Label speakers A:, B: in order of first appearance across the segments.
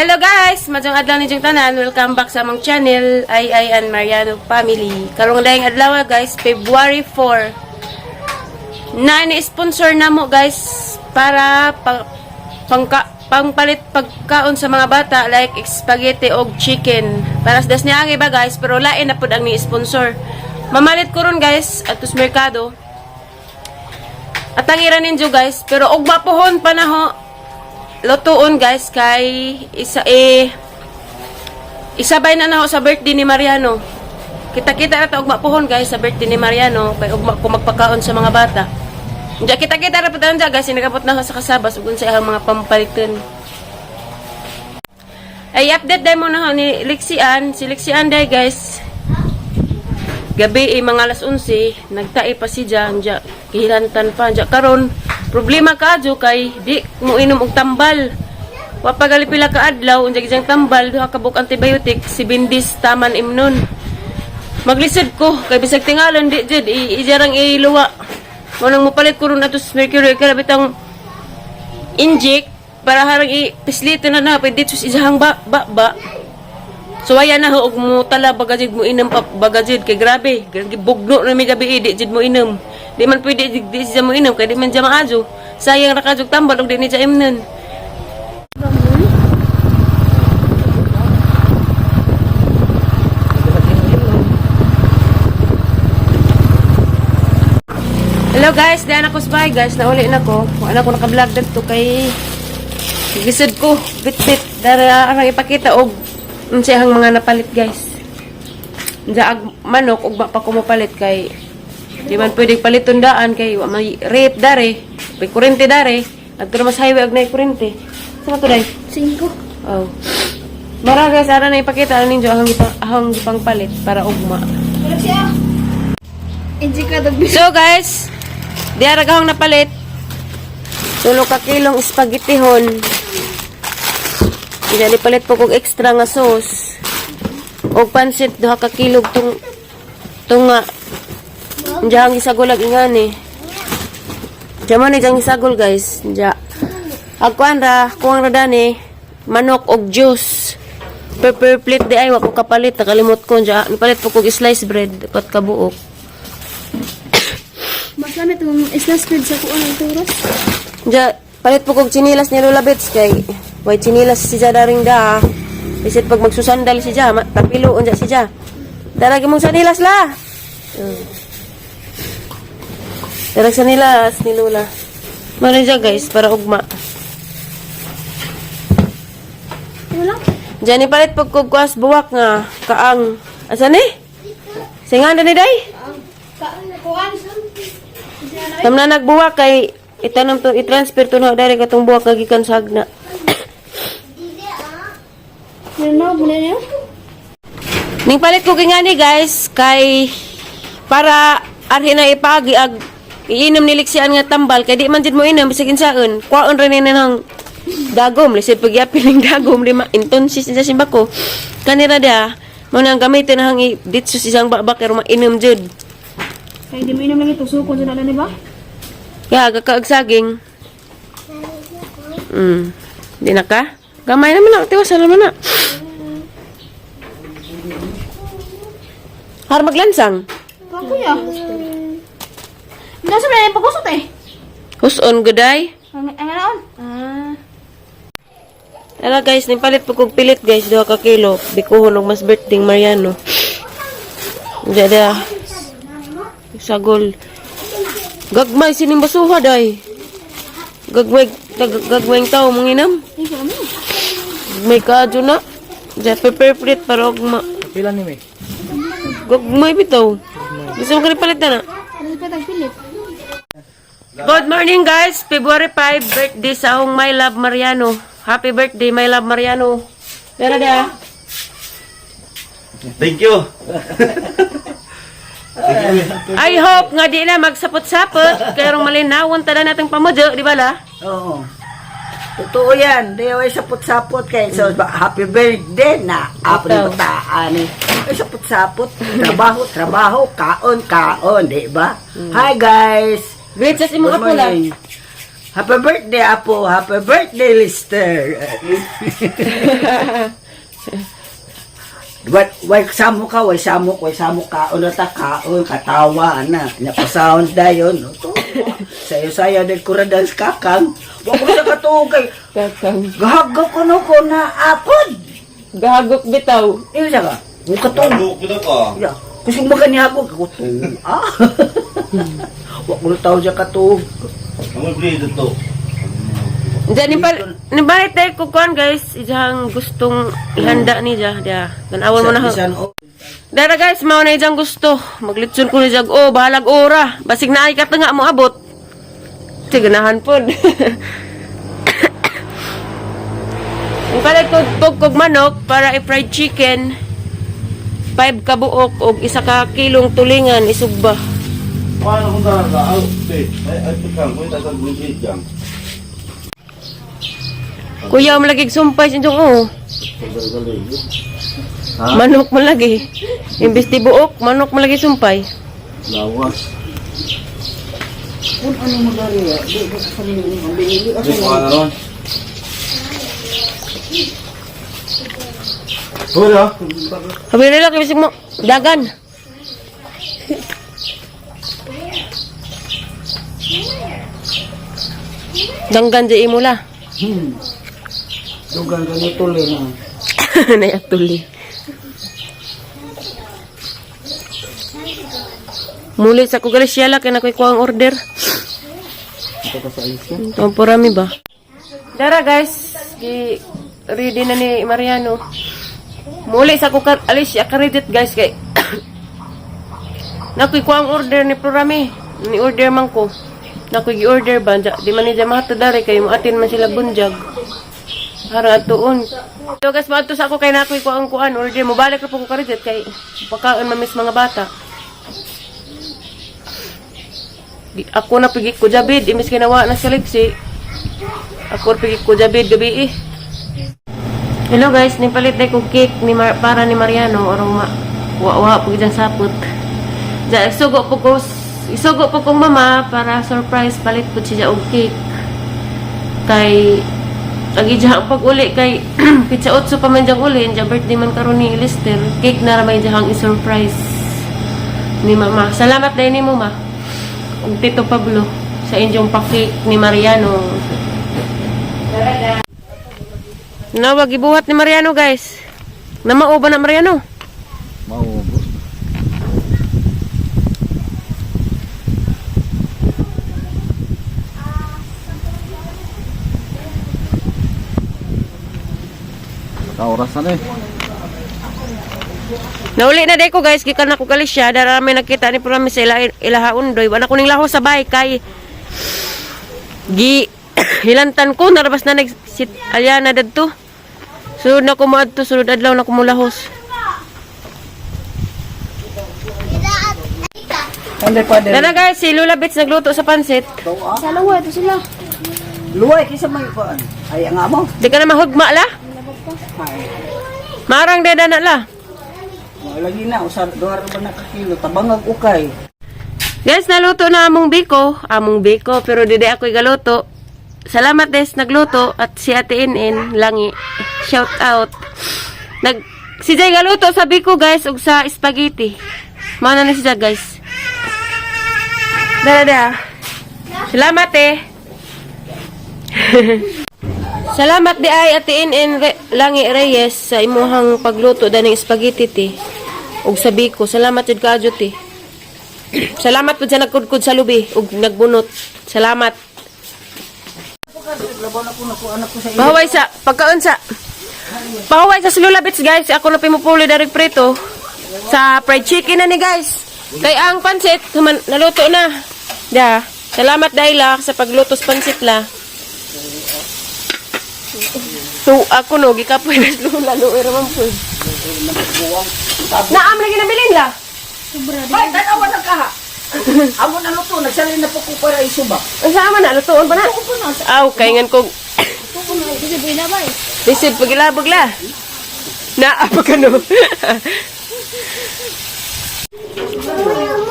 A: Hello guys! Madjong adlaw ni Jung tanan. Welcome back sa among channel, Ay and Mariano Family. Karong dayong adlaw guys, February 4. Na ni-sponsor na mo guys para pangpalit pagkaon sa mga bata like spaghetti o chicken. Para sa das niya ba guys, pero lain na pud ang ni-sponsor. Mamalit ko ron guys atus merkado. At tangiran ninyo guys, pero og mapuhon pa na ho. Lutuon guys kay isabay na ho sa birthday ni Mariano. Kita-kita na ta ugma pohon guys sa birthday ni Mariano kay ugma ko magpakaon sa mga bata. Diya kita-kita ra pud guys, nagapot na ho sa kasabas ug sa ihang mga pampaliton. Ay update day mo na ho ni Lexian, si Lexian day guys. Gabi mga alas 11 nagtae pa si Jan, diya kihilantan pa diya karon. Problema kadyo kay di mo inom og tambal. Wa pagali pila ka adlaw unya gijang tambal duha ka buk antibiotic si bindis taman imnon. Maglisod ko kay bisag tingalan di jud ijarang iluwa. Mo nang mopalit ko ron atus mercury kay bitang inject para harang ipislito na pwede sus isahang ba. So ayan na ho og mo tala bagajid mo inom pa bagajid kay grabe bugno na mi gabi di jud mo inom. Di man pwede di siya mo inom kay di man siya maajo. Sayang ra kajog tambal og di ni siya imnon. Hello guys, diyan ako spy guys, nauli na ko. Wala ko naka-vlog dito kay gisod ko bit-bit dara arang ipakita og unsahang mga napalit guys. Diya ag manok og pa ko mopalit kay di man pwede paliton daan kay wa may rate dare, may kurente dare, adto mas highway og nay kurente. Sama to day?
B: 5.
A: Oh. Mara guys, ara na ipakita ninyo ahang gipang palit para ugma.
B: Pero siya. Injika dagbi.
A: So guys, di ara gahong napalit. Tulo ka kilong spaghettihon. Ina palit po kog extra nga sauce. Og pansit duha ka kilog tunga. Diyan gisagulag ingani. Diyan ni jang gisagol guys. Diyan. Agkuan ra kuang ra dani manok og juice. Pepper plate di ay wa ko kapalit nakalimot ko diyan. Nipalit po kog slice bread pat ka buok.
B: Mas lamit itong slice bread sa kuan ang turos.
A: Diyan palit po kog chinilas ni Lola Bets kay way chinilas si daring da. Bisit pag magsusandal si Ja, tapilo unja si Ja. Daragi mong sanilas la. Darag sanilas ni Lola. Mara dyan guys, para ugma.
B: Wala.
A: Diyan ipalit pag kugkuas buwak nga, kaang. Asa ni? Singan na ni day?
B: Kuan.
A: Tamna nagbuwak kay itanong to, i-transfer to na dari katong buwak kagikan sa hagna.
B: Ano mo niyo?
A: Ning palit ko kingani guys, kay para arhi na ipagi ag iinom ni Lexian nga tambal kay di man jud mo inom bisag insaon kwaon ra ni nang dagom lisod pagyapil ning dagom lima intonsis sa simbako kanira da mo nang gamitin hang ditso isang babak pero mainom jud
B: Kay di mo inom lang ito sukon sa dalan ni ba?
A: ya gakaag saging di na ka gamay naman na tiwas naman na har maglansang
B: Ako ya. Nasa may pagusot eh.
A: huson guday.
B: Ang ano?
A: Ala guys, nipalit po kong pilit guys, 2 ka kilo. Bikuhon og mas birthday Mariano. Dada. Sagol. Gagmay sining basuha day. Gagmay tao mong inam. May kadyo na. Dada pepper plate para og
C: Pila ni me?
A: gagmay bitaw. Gusto mo ka nipalit na na?
B: Ano pa tag pilit?
A: Good morning guys, February 5, birthday sa akong My Love Mariano. Happy birthday, My Love Mariano. Pero da.
C: Thank you.
A: I hope nga di na magsapot-sapot. Kaya rong malinawon tada natong pamudyo, di ba la?
D: Oo. Totoo yan. Di ay sapot-sapot kay so happy birthday na. Apo ni bataan eh. Ay sapot-sapot. Trabaho, kaon, di ba? Hi guys.
A: Great sa imong
D: Good
A: apula.
D: morning. Happy birthday, Apo. Happy birthday, Lister. Way samok ka, way samok ka. Una ta kaon, katawa na. Napasound dayon. Sayo-sayo din kuradang kakang. Wa ko sa katugay.
A: Kakang.
D: Gahagaw ko no ko na apod.
A: Gahagok bitaw.
D: Iyo siya ka. Ang katong. Ya. Kasi magani ako katong. Ah. Wa ko tao siya katong.
C: Ang breed ito.
A: Diyan ni balit tayo kukuan guys. Ijang gustong ihanda ni Dia. Tanawan mo na ho. Dara guys, mao na ijang gusto. Maglitson ko ni Jag. Oh, bahalag ora. Basig na ay ka nga mo abot. Tiganahan pod. Ang palit ko tugkog manok para i-fried chicken. 5 ka buok og 1 ka kilong tulingan isugba.
C: Paano kung talaga? Ay, pikang. Kung talaga breed yan.
A: Kuya, malagig sumpay sa oh. Manok malagi. Imbis ti buok, manok malagi sumpay.
C: Lawas.
D: Kung ano mo dari ya? Di ko sa binili.
C: Di ko ano ron. Wala.
A: Sabi nila kibisig mo, dagan. Danggan di imula.
D: Dugang ganito lang.
A: Nayatuli. Muli sa kugalis siya kaya na ko ang order.
D: Ito ka sa isya.
A: Temporami ba? Dara guys, ready na ni Mariano. Muli sa kuka Alicia credit guys kay nakoy ko ang order ni Programi. Ni order man ko. Nakoy gi-order ba? Di man niya mahatadari kay mo atin man sila bunjag. Para tuon. So guys, maadto sa ako kay nakoy ko ang kuan order mo balik ra po ko credit kay pagkaon mamis mga bata. Ako na pigik ko jabid, imis kinawa na sa Lexi. Ako pigik ko jabid gabi eh. Hello guys, nipalit na kong cake ni para ni Mariano orong wa po dyan sapot. Diyan, isugo po kong mama para surprise palit po siya og cake. Kay agi dyan pag uli kay pizza 8 pa man dyan uli, dyan birthday man karon ni Lister. Cake na ramay dyan i-surprise ni mama. Salamat dahil ni mo ma. Og Tito Pablo sa inyong pa-cake ni Mariano. Nawag ibuhat ni Mariano guys. Namao ba na Mariano?
C: Maubos. Naka-oras na eh.
A: Nauli na day ko guys, gikan ako galis siya. Darami nakita ni Promise sa ilaha undoy. Wala ko ning laho sa bahay kay hilantan ko narabas na nagsit alyana dadto. Sunod na ko moadto, sunod adlaw na ko mulahos.
D: Ande pa din.
A: Dana guys, si Lula Bits nagluto sa pansit.
B: Sa lawa, ito sila.
D: Luway kisa may paan. Ay nga mo.
A: Di ka na mahugma la?
D: Ay.
A: Marang deda na la.
D: Lagi na usar doar ba na ka kilo tabangag ukay.
A: Guys, naluto na among biko, pero dide ako igaluto. Salamat des nagluto at si Ate NN langi. Shout out. Si Jay galuto sa biko guys ug sa spaghetti. Mana na siya guys. Dada. Salamat eh. Salamat di ay Ate NN langi Reyes sa imuhang pagluto daning spaghetti ti. Ug sa biko. Salamat jud kaadyo ti. Salamat po sa nagkudkud sa lubi ug nagbunot. Salamat. Pahuway sa pagkaon sa pahuway sa Lula Bits guys. Ako na pimupuli direct preto sa fried chicken na ni guys. Kay ang pansit naluto na. Da. Salamat dahil sa pagluto sa pansit la. So ako no gikapoy na Lula luer man po. Naam lagi na bilin la.
D: Ay, tanawa na ka ha. Amo na luto, nagsalin na po ko para isuba.
A: Ang sama na, lutoon pa na. Aw, kaingan ko.
B: Ito na, ito na binabay.
A: Lisod, pagilabog la. Naapag ano.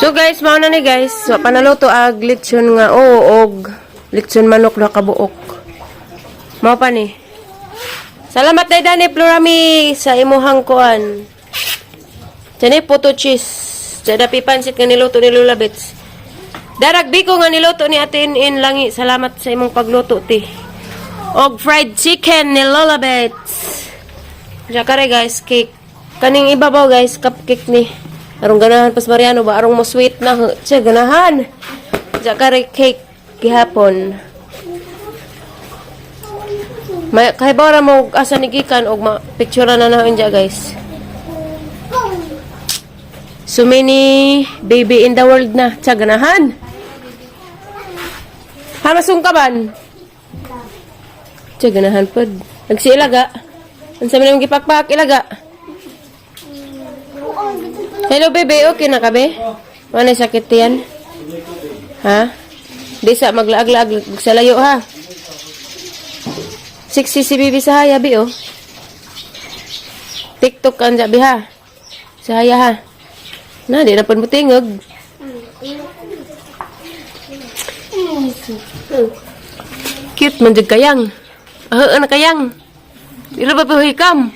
A: So guys, mao na ni guys. Wa pa naluto ag lechon nga og Litson manok na kabuok. Mao pa ni. Salamat day Dani Florami sa imuhang kuan. Dani puto cheese. Dada pipansit nga niluto ni Lola Bets. Darag biko nga niluto ni Ate In Langi. Salamat sa imong pagluto ti. Og fried chicken ni Lola Bets. Jakare guys, cake. Kaning ibabaw guys, cupcake ni. Arong ganahan pas Mariano ba? Arong mo sweet na. Siya ganahan. Jakare cake gihapon. May kahibara mo asa ni gikan og picture na naon dya guys. So many baby in the world na. Siya ganahan. Hamasong kaban. Siya ganahan pod. Nagsiilaga. Ang sabi naman gipakpak ilaga. Hello baby, okay na ka be? Wala sakit yan? Ha? Di sa maglaag-laag sa layo ha. Sexy si baby sa haya bi oh. TikTok kan jabi ha. Sa haya ha. Na di na pud mo tingog. Cute man jud kayang. Na kayang. Dila ba hikam?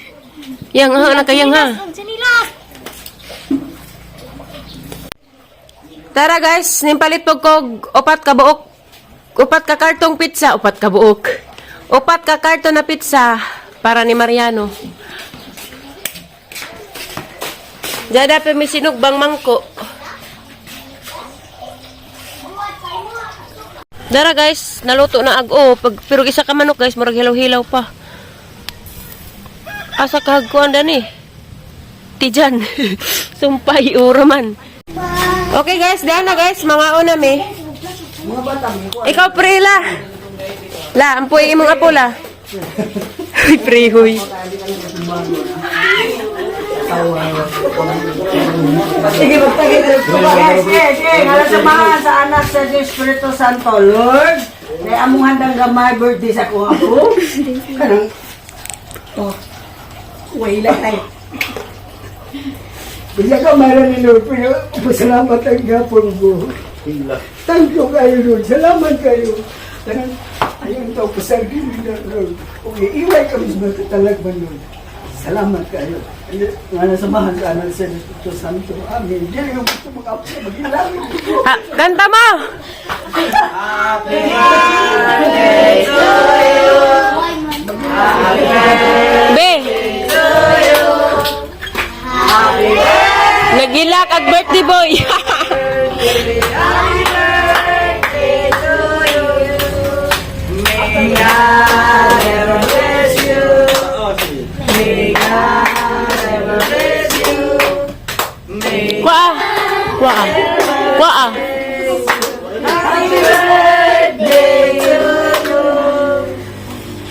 A: Yang na kayang ha. Tara guys, nimpalit po kog upat ka buok. Upat ka kartong pizza, upat ka buok. Upat ka karton na pizza para ni Mariano. Jada pa may sinugbang mangko. Dara guys, naluto na ag-o. Pero isa ka manok guys, murag hilaw-hilaw pa. Asa kahagkuan dan eh. Tijan. Sumpay, uraman. Okay guys, dahil na guys, mga una mi. Ikaw prila. La, ampoy imong apo la. Uy, prehoy.
D: Sige, magtagin na ito ba guys? Sige, ngala sa mga sa anak sa Diyos Espiritu Santo, Lord. Kaya among handang gamay birthday sa kong apo. Kanang, oh, wala tayo. Bisa ka meron ni Lord, pero masalamat ang gapon ko. Thank you kayo, Lord. Salamat kayo. Kanang, ayun to, pasagin na, Lord. Kung iiway kami sa mga katalagman, Lord. Salamat kayo. Nga nasamahan ka na sa Espiritu Santo. Amen. Diyan yung gusto mag-apo sa mag-ilang.
A: Ha, kanta mo!
C: Happy birthday to you. Happy birthday
A: Be!
C: to you. Happy birthday.
A: Nagilak ag birthday boy!
C: Happy birthday to you. May God ever bless you. May God ever bless you. May
A: Kwa! Kwa! Kwa!
C: Happy birthday to you.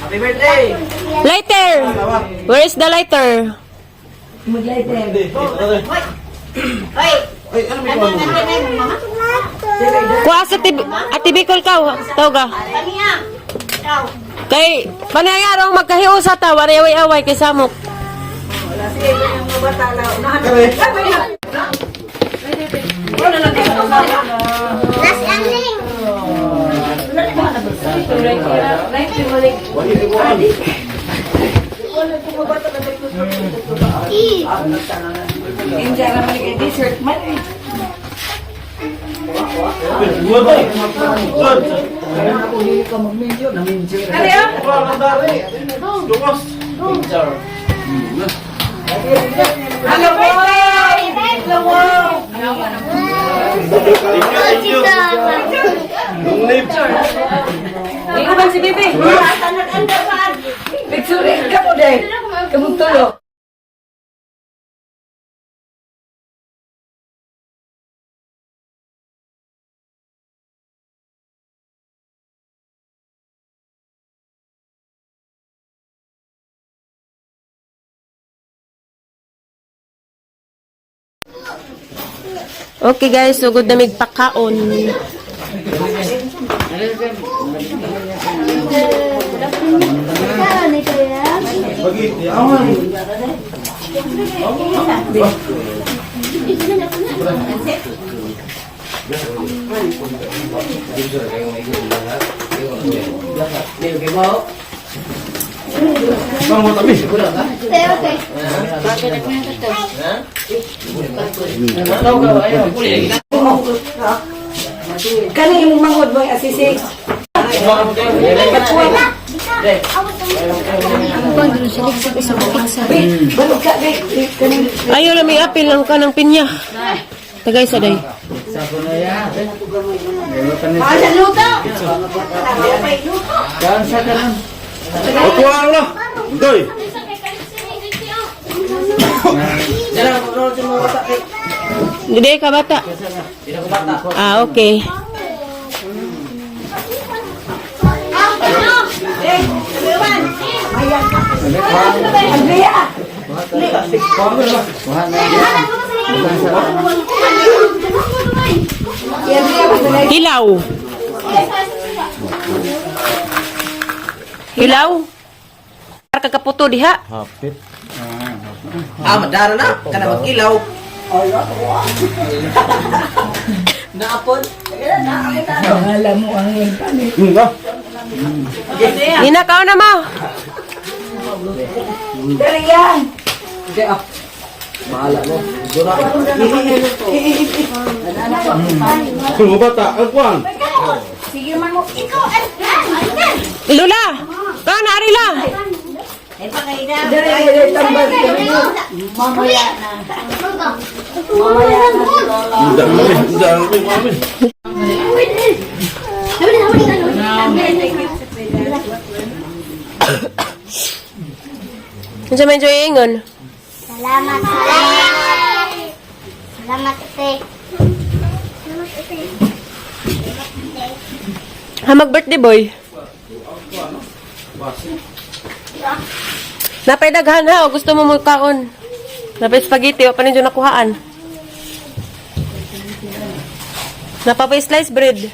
C: Happy birthday.
A: Lighter! Where is the lighter?
C: Ay, ano may kuha?
A: Kwa sa atibikol ka, tawga. Kay, panayarong magkahiusa ta, wariaway-away kay Samok.
D: Sige, yung mga bata na unahan.
B: Last ending.
C: Good. Good. Lumos.
D: Hello, boy!
C: Thank you.
A: Ikaw ba si Bibi?
D: Picturein ka mo, Day. Kamong tulo.
A: Okay guys, so good na migpakaon.
B: Saan ito yan?
C: Bang, mau tapi.
B: Okay, okay.
D: Kani imong manghod mo asisi. Balog ka kay kani.
A: Ayaw na may apil lang ka ng pinya. Tagay sa day.
B: Ada luto.
C: Aku lah. Doy.
A: Gede ka bata? Ah, okay.
D: Andrea.
A: Hilaw. Hilaw. Para kakaputo diha.
C: Hapit.
E: Madara na. Kana mag-ilaw.
D: Alam mo ang kani.
C: Enggak.
A: Ninakaw na mo.
D: Dali yan.
E: Bahala mo.
C: Tunggu bata, akuan.
B: Sige man mo. Ikaw, ay,
A: Lula. Ka na arila.
D: Dali tambal. Mamaya na. Mamaya na.
C: Enggak, mami.
A: Unsa man joy ingon?
B: Salamat, salamat. Salamat, ate. Salamat, ate.
A: Ha mag-birthday boy. Napay daghan ha o gusto mo magkaon? Napay spaghetti o pa ninyo nakuhaan? Napapay slice bread.